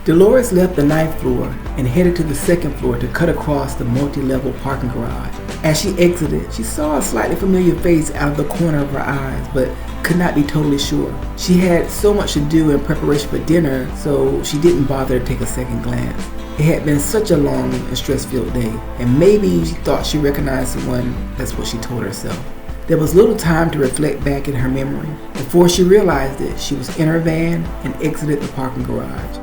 Dolores left the 9th floor and headed to the 2nd floor to cut across the multi-level parking garage. As she exited, she saw a slightly familiar face out of the corner of her eyes, but could not be totally sure. She had so much to do in preparation for dinner, so she didn't bother to take a second glance. It had been such a long and stress-filled day, and maybe she thought she recognized someone. That's what she told herself. There was little time to reflect back in her memory. Before she realized it, she was in her van and exited the parking garage.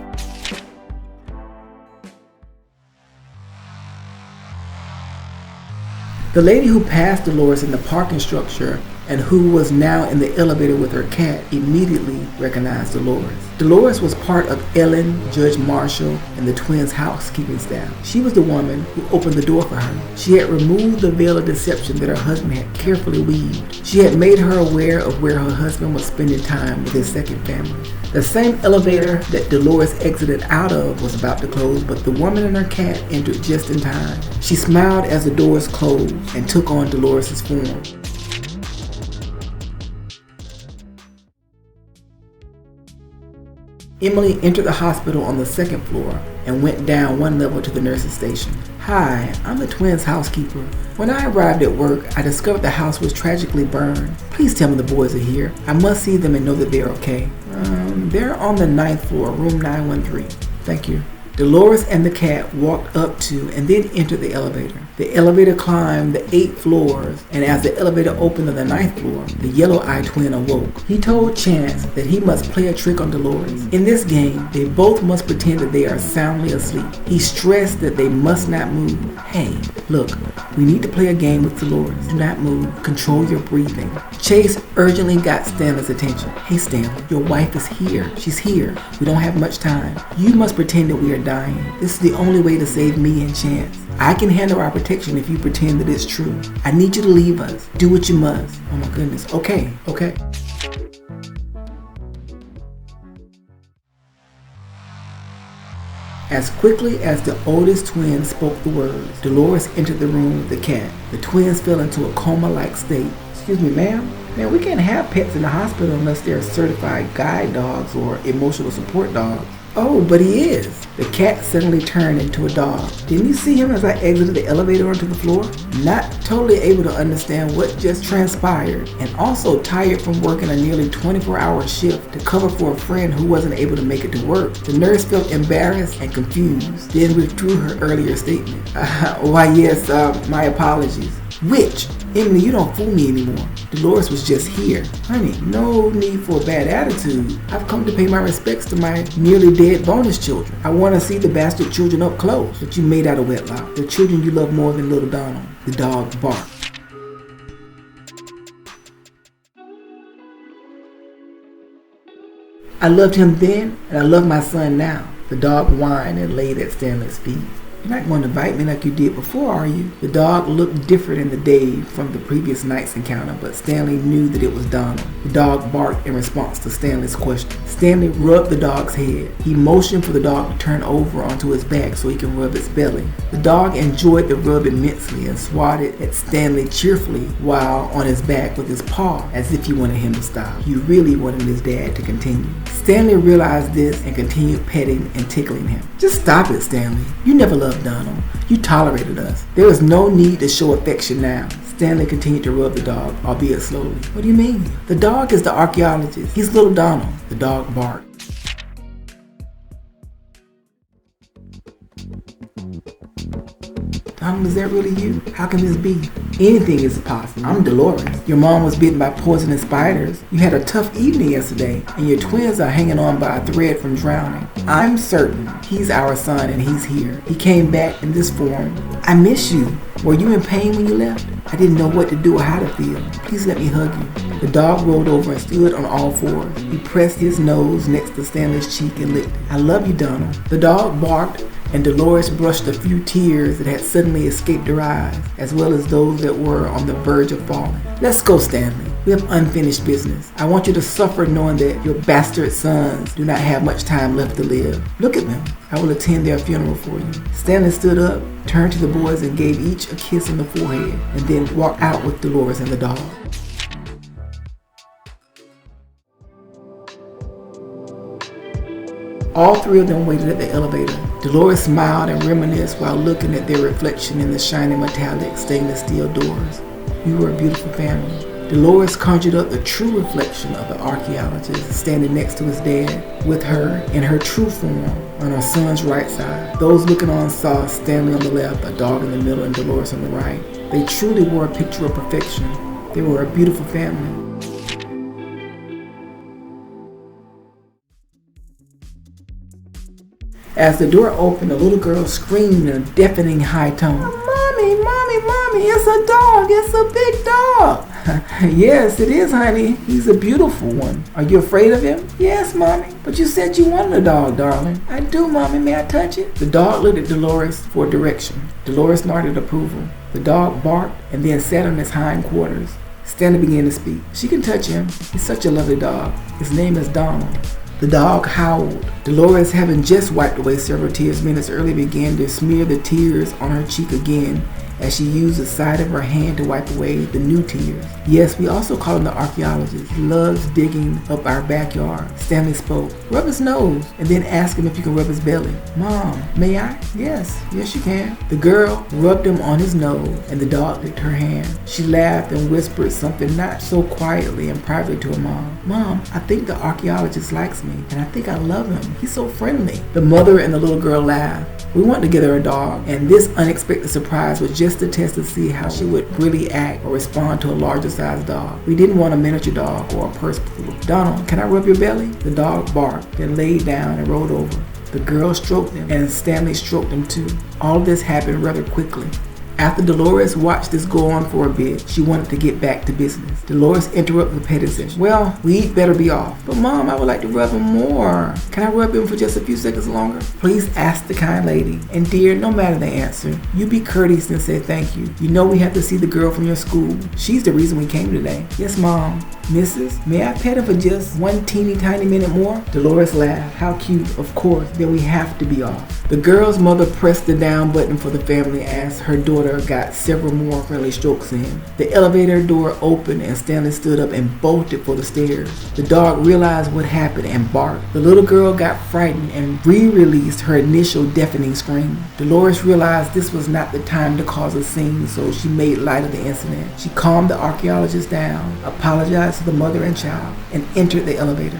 The lady who passed Dolores in the parking structure and who was now in the elevator with her cat immediately recognized Dolores. Dolores was part of Ellen, Judge Marshall, and the twins' housekeeping staff. She was the woman who opened the door for her. She had removed the veil of deception that her husband had carefully weaved. She had made her aware of where her husband was spending time with his second family. The same elevator that Dolores exited out of was about to close, but the woman and her cat entered just in time. She smiled as the doors closed and took on Dolores' form. Emily entered the hospital on the 2nd floor and went down one level to the nurse's station. Hi, I'm the twins' housekeeper. When I arrived at work, I discovered the house was tragically burned. Please tell me the boys are here. I must see them and know that they're okay. They're on the 9th floor, room 913. Thank you. Dolores and the cat walked up to and then entered the elevator. The elevator climbed the 8 floors, and as the elevator opened on the 9th floor, the yellow-eyed twin awoke. He told Chance that he must play a trick on Dolores. In this game, they both must pretend that they are soundly asleep. He stressed that they must not move. Hey, look, we need to play a game with Dolores. Do not move. Control your breathing. Chase urgently got Stanley's attention. Hey Stanley, your wife is here. She's here. We don't have much time. You must pretend that we are dying. This is the only way to save me and Chance. I can handle our protection if you pretend that it's true. I need you to leave us. Do what you must. Oh my goodness. Okay. As quickly as the oldest twin spoke the words, Dolores entered the room with the cat. The twins fell into a coma-like state. Excuse me, ma'am? Man, we can't have pets in the hospital unless they're certified guide dogs or emotional support dogs. Oh, but he is. The cat suddenly turned into a dog. Didn't you see him as I exited the elevator onto the floor? Not totally able to understand what just transpired, and also tired from working a nearly 24-hour shift to cover for a friend who wasn't able to make it to work. The nurse felt embarrassed and confused, then withdrew her earlier statement. Why yes, my apologies. Which? Emily, you don't fool me anymore. Dolores was just here. Honey, no need for a bad attitude. I've come to pay my respects to my nearly dead bonus children. I want to see the bastard children up close that you made out of wedlock. The children you love more than little Donald. The dog barked. I loved him then, and I love my son now. The dog whined and laid at Stanley's feet. You're not going to bite me like you did before, are you? The dog looked different in the day from the previous night's encounter, but Stanley knew that it was Donald. The dog barked in response to Stanley's question. Stanley rubbed the dog's head. He motioned for the dog to turn over onto his back so he can rub its belly. The dog enjoyed the rub immensely and swatted at Stanley cheerfully while on his back with his paw as if he wanted him to stop. He really wanted his dad to continue. Stanley realized this and continued petting and tickling him. Just stop it, Stanley. You never loved Donald. You tolerated us. There is no need to show affection now. Stanley continued to rub the dog, albeit slowly. What do you mean? The dog is the archaeologist. He's little Donald. The dog barked. Donald, is that really you? How can this be? Anything is possible. I'm Dolores. Your mom was bitten by poisonous spiders. You had a tough evening yesterday, and your twins are hanging on by a thread from drowning. I'm certain he's our son and he's here. He came back in this form. I miss you. Were you in pain when you left? I didn't know what to do or how to feel. Please let me hug you. The dog rolled over and stood on all fours. He pressed his nose next to Stanley's cheek and licked it. I love you, Donald. The dog barked, and Dolores brushed a few tears that had suddenly escaped her eyes, as well as those that were on the verge of falling. Let's go, Stanley. We have unfinished business. I want you to suffer knowing that your bastard sons do not have much time left to live. Look at them. I will attend their funeral for you. Stanley stood up, turned to the boys and gave each a kiss on the forehead, and then walked out with Dolores and the dog. All three of them waited at the elevator. Dolores smiled and reminisced while looking at their reflection in the shiny metallic stainless steel doors. We were a beautiful family. Dolores conjured up the true reflection of the archaeologist standing next to his dad, with her in her true form on her son's right side. Those looking on saw Stanley on the left, a dog in the middle, and Dolores on the right. They truly were a picture of perfection. They were a beautiful family. As the door opened, a little girl screamed in a deafening high tone. "Mommy, mommy, mommy, it's a dog, it's a big dog." "Yes, it is, honey. He's a beautiful one. Are you afraid of him?" "Yes, mommy. But you said you wanted a dog, darling." "I do, mommy. May I touch it?" The dog looked at Dolores for direction. Dolores nodded approval. The dog barked and then sat on his hind quarters. Stanley began to speak. "She can touch him. He's such a lovely dog. His name is Donald." The dog howled. Dolores, having just wiped away several tears minutes earlier, began to smear the tears on her cheek again as she used the side of her hand to wipe away the new tears. "Yes, we also call him the archaeologist. He loves digging up our backyard." Stanley spoke. "Rub his nose and then ask him if you can rub his belly." "Mom, may I?" Yes, you can." The girl rubbed him on his nose and the dog licked her hand. She laughed and whispered something not so quietly and privately to her mom. "Mom, I think the archaeologist likes me and I think I love him. He's so friendly." The mother and the little girl laughed. "We wanted to get her a dog, and this unexpected surprise was just a test to see how she would really act or respond to a larger sized dog. We didn't want a miniature dog or a purse poodle." "Donald, can I rub your belly?" The dog barked, then laid down and rolled over. The girl stroked him, and Stanley stroked him too. All of this happened rather quickly. After Dolores watched this go on for a bit, she wanted to get back to business. Dolores interrupted the petting session. "Well, we'd better be off." "But Mom, I would like to rub him more." "Can I rub him for just a few seconds longer?" "Please ask the kind lady. And dear, no matter the answer, you be courteous and say thank you. You know we have to see the girl from your school. She's the reason we came today." "Yes, Mom." "Mrs., may I pet him for just one teeny tiny minute more?" Dolores laughed. "How cute, of course. Then we have to be off." The girl's mother pressed the down button for the family as her daughter got several more friendly strokes in. The elevator door opened and Stanley stood up and bolted for the stairs. The dog realized what happened and barked. The little girl got frightened and re-released her initial deafening scream. Dolores realized this was not the time to cause a scene, so she made light of the incident. She calmed the archaeologist down, apologized to the mother and child, and entered the elevator.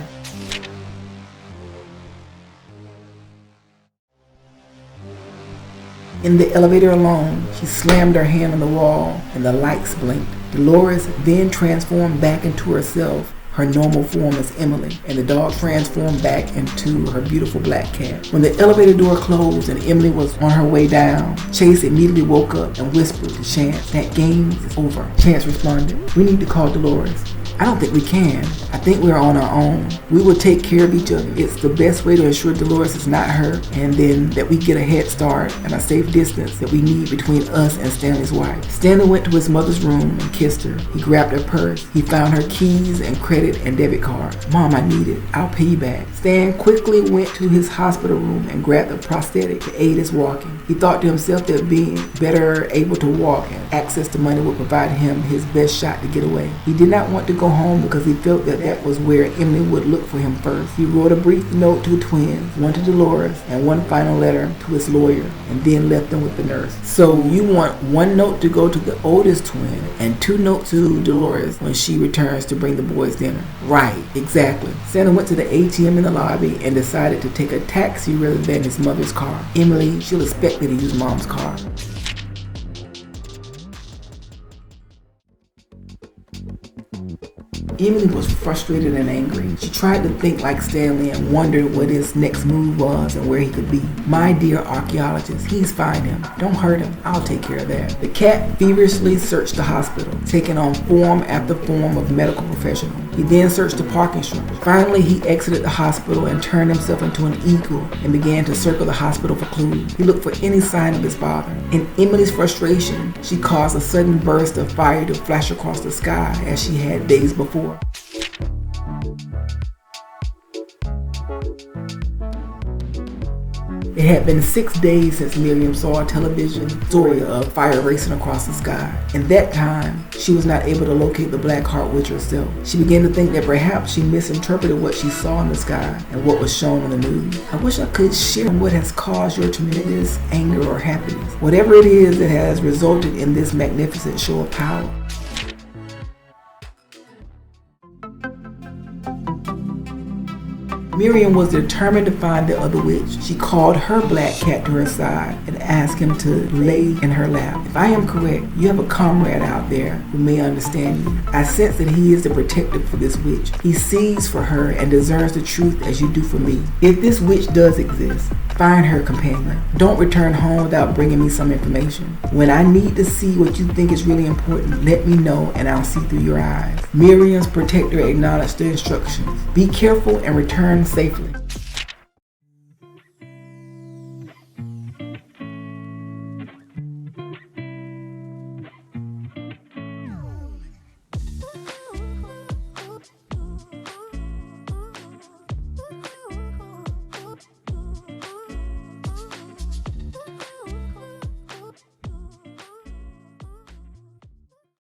In the elevator alone, she slammed her hand on the wall and the lights blinked. Dolores then transformed back into herself, her normal form as Emily, and the dog transformed back into her beautiful black cat. When the elevator door closed and Emily was on her way down, Chase immediately woke up and whispered to Chance that game is over. Chance responded, "We need to call Dolores." "I don't think we can. I think we're on our own. We will take care of each other. It's the best way to ensure Dolores is not hurt, and then that we get a head start and a safe distance that we need between us and Stanley's wife." Stanley went to his mother's room and kissed her. He grabbed her purse. He found her keys and credit and debit card. "Mom, I need it. I'll pay you back." Stan quickly went to his hospital room and grabbed a prosthetic to aid his walking. He thought to himself that being better able to walk and access to money would provide him his best shot to get away. He did not want to go home because he felt that that was where Emily would look for him first. He wrote a brief note to the twins, one to Dolores, and one final letter to his lawyer, and then left them with the nurse. So you want one note to go to the oldest twin and 2 notes to Dolores when she returns to bring the boys dinner. Right, exactly. Santa went to the ATM in the lobby and decided to take a taxi rather than his mother's car. Emily, she'll expect me to use Mom's car. Emily was frustrated and angry. She tried to think like Stanley and wondered what his next move was and where he could be. "My dear archaeologist, please find him. Don't hurt him. I'll take care of that." The cat feverishly searched the hospital, taking on form after form of medical professional. He then searched the parking structure. Finally, he exited the hospital and turned himself into an eagle and began to circle the hospital for clues. He looked for any sign of his father. In Emily's frustration, she caused a sudden burst of fire to flash across the sky as she had days before. It had been 6 days since Miriam saw a television story of fire racing across the sky. In that time, she was not able to locate the Black Heart Witch herself. She began to think that perhaps she misinterpreted what she saw in the sky and what was shown on the news. I wish I could share what has caused your tremendous anger or happiness, whatever it is that has resulted in this magnificent show of power. Miriam was determined to find the other witch. She called her black cat to her side and asked him to lay in her lap. If I am correct, you have a comrade out there who may understand you. I sense that he is the protector for this witch. He sees for her and discerns the truth as you do for me. If this witch does exist, find her, companion. Don't return home without bringing me some information. When I need to see what you think is really important, let me know and I'll see through your eyes. Miriam's protector acknowledged the instructions. Be careful and return safely.